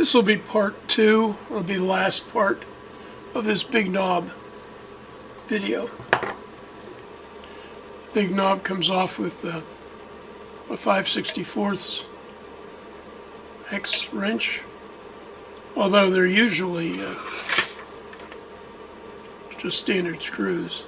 This will be part 2, it'll be the last part of this big knob video. The big knob comes off with a 5/64 hex wrench, although they're usually just standard screws.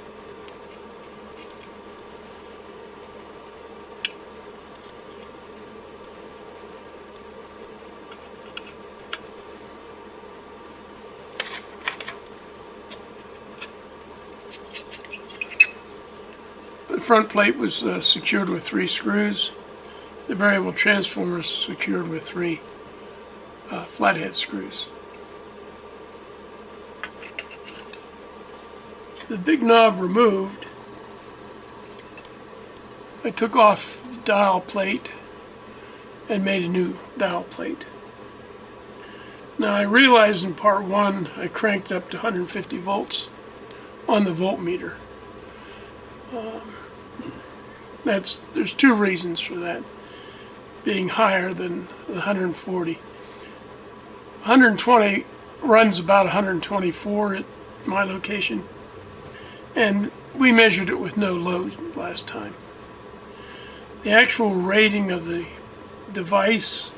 The front plate was secured with 3 screws. The variable transformer is secured with 3 flathead screws. The big knob removed, I took off the dial plate and made a new dial plate. Now I realized in part 1 I cranked up to 150 volts on the voltmeter. There's 2 reasons for that being higher than the 140. 120 runs about 124 at my location, and we measured it with no load last time. The actual rating of the device,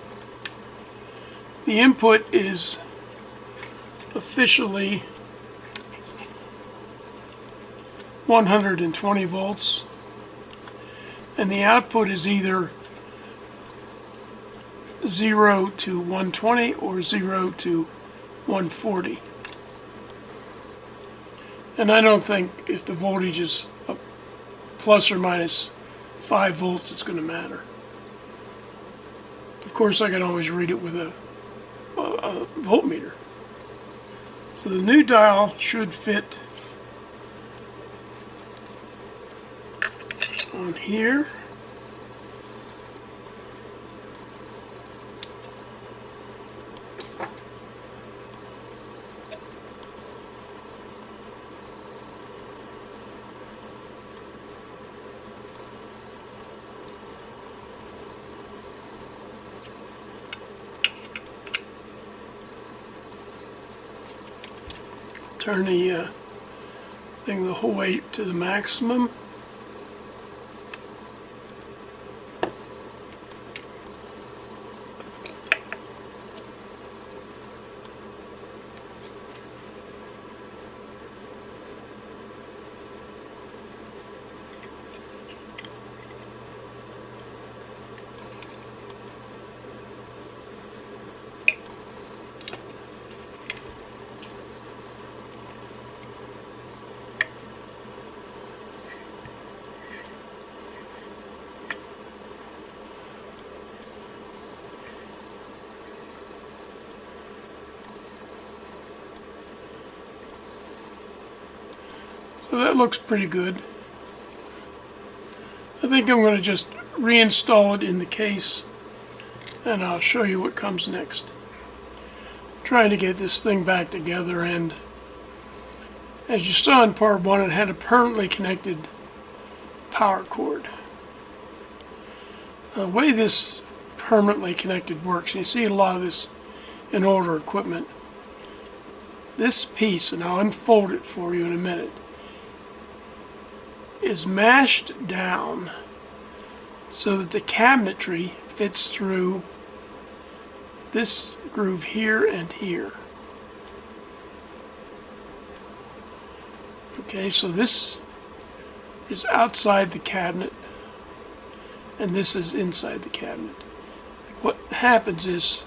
the input is officially 120 volts, and the output is either 0 to 120 or 0 to 140. And I don't think if the voltage is up plus or minus 5 volts it's going to matter. Of course I can always read it with a voltmeter. So the new dial should fit on here. Turn the thing the whole way to the maximum. So that looks pretty good. I think I'm going to just reinstall it in the case and I'll show you what comes next. I'm trying to get this thing back together, and as you saw in part 1 it had a permanently connected power cord. The way this permanently connected works, and you see a lot of this in older equipment, this piece, and I'll unfold it for you in a minute, is mashed down so that the cabinetry fits through this groove here and here. Okay, so this is outside the cabinet and this is inside the cabinet. What happens is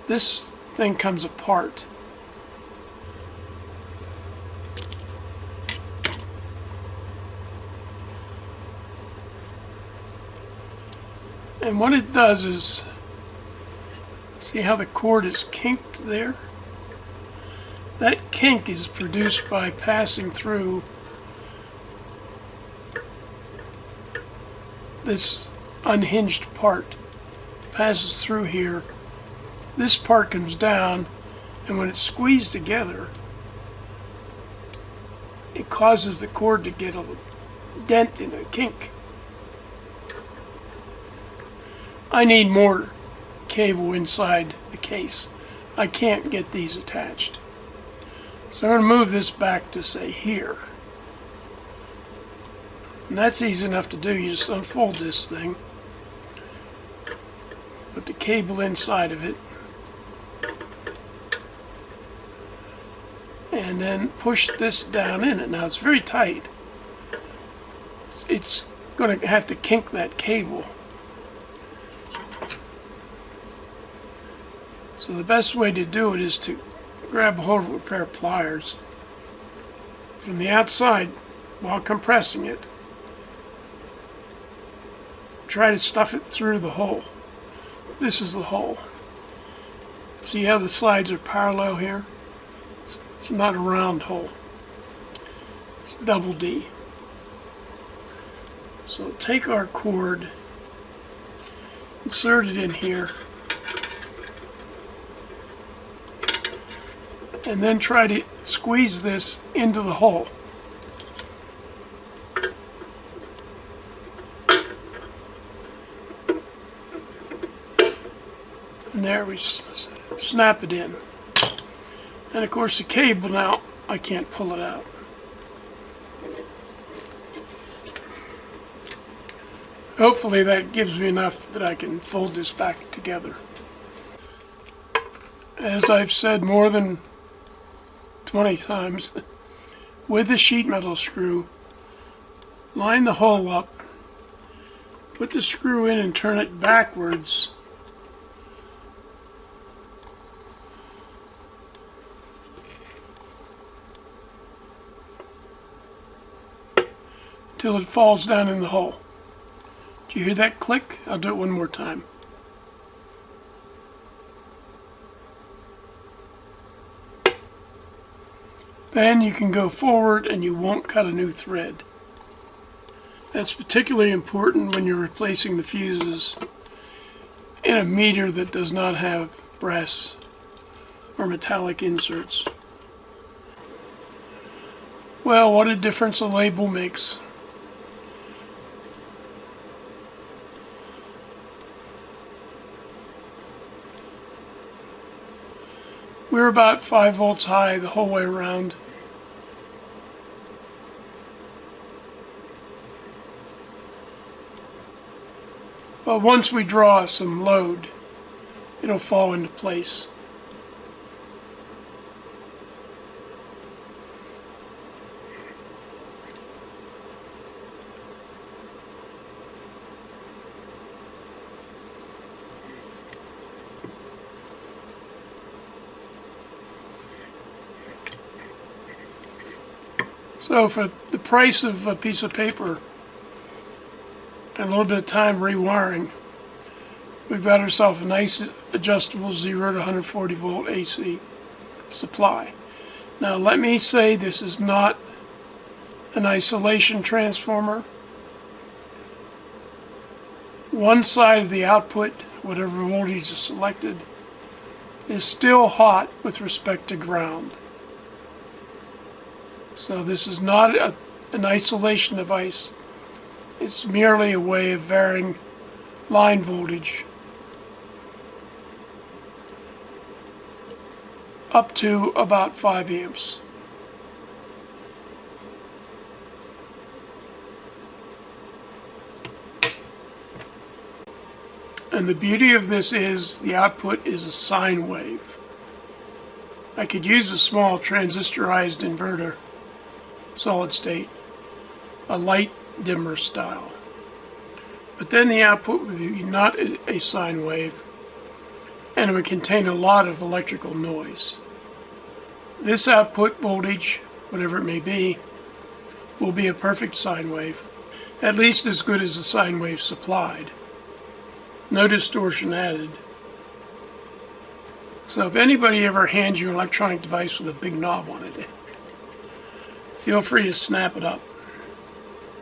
this thing comes apart. And what it does is, see how the cord is kinked there? That kink is produced by passing through this unhinged part. Passes through here. This part comes down, and when it's squeezed together, it causes the cord to get a dent in a kink. I need more cable inside the case. I can't get these attached. So I'm going to move this back to, say, here. And that's easy enough to do. You just unfold this thing, put the cable inside of it, and then push this down in it. Now it's very tight. It's going to have to kink that cable. So the best way to do it is to grab a hold of a pair of pliers from the outside while compressing it. Try to stuff it through the hole. This is the hole. See how the sides are parallel here? It's not a round hole. It's double D. So take our cord, insert it in here, and then try to squeeze this into the hole. And there we snap it in. And of course the cable now, I can't pull it out. Hopefully that gives me enough that I can fold this back together. As I've said more than 20 times, with the sheet metal screw, line the hole up, put the screw in and turn it backwards, till it falls down in the hole. Do you hear that click? I'll do it one more time. Then you can go forward and you won't cut a new thread. That's particularly important when you're replacing the fuses in a meter that does not have brass or metallic inserts. Well, what a difference a label makes. We're about 5 volts high the whole way around. But once we draw some load, it'll fall into place. So for the price of a piece of paper and a little bit of time rewiring, we've got ourselves a nice adjustable 0 to 140 volt AC supply. Now let me say this is not an isolation transformer. One side of the output, whatever voltage is selected, is still hot with respect to ground. So this is not an isolation device. It's merely a way of varying line voltage up to about 5 amps. And the beauty of this is the output is a sine wave. I could use a small transistorized inverter, solid state, a light dimmer style. But then the output would be not a sine wave, and it would contain a lot of electrical noise. This output voltage, whatever it may be, will be a perfect sine wave, at least as good as the sine wave supplied. No distortion added. So if anybody ever hands you an electronic device with a big knob on it, feel free to snap it up.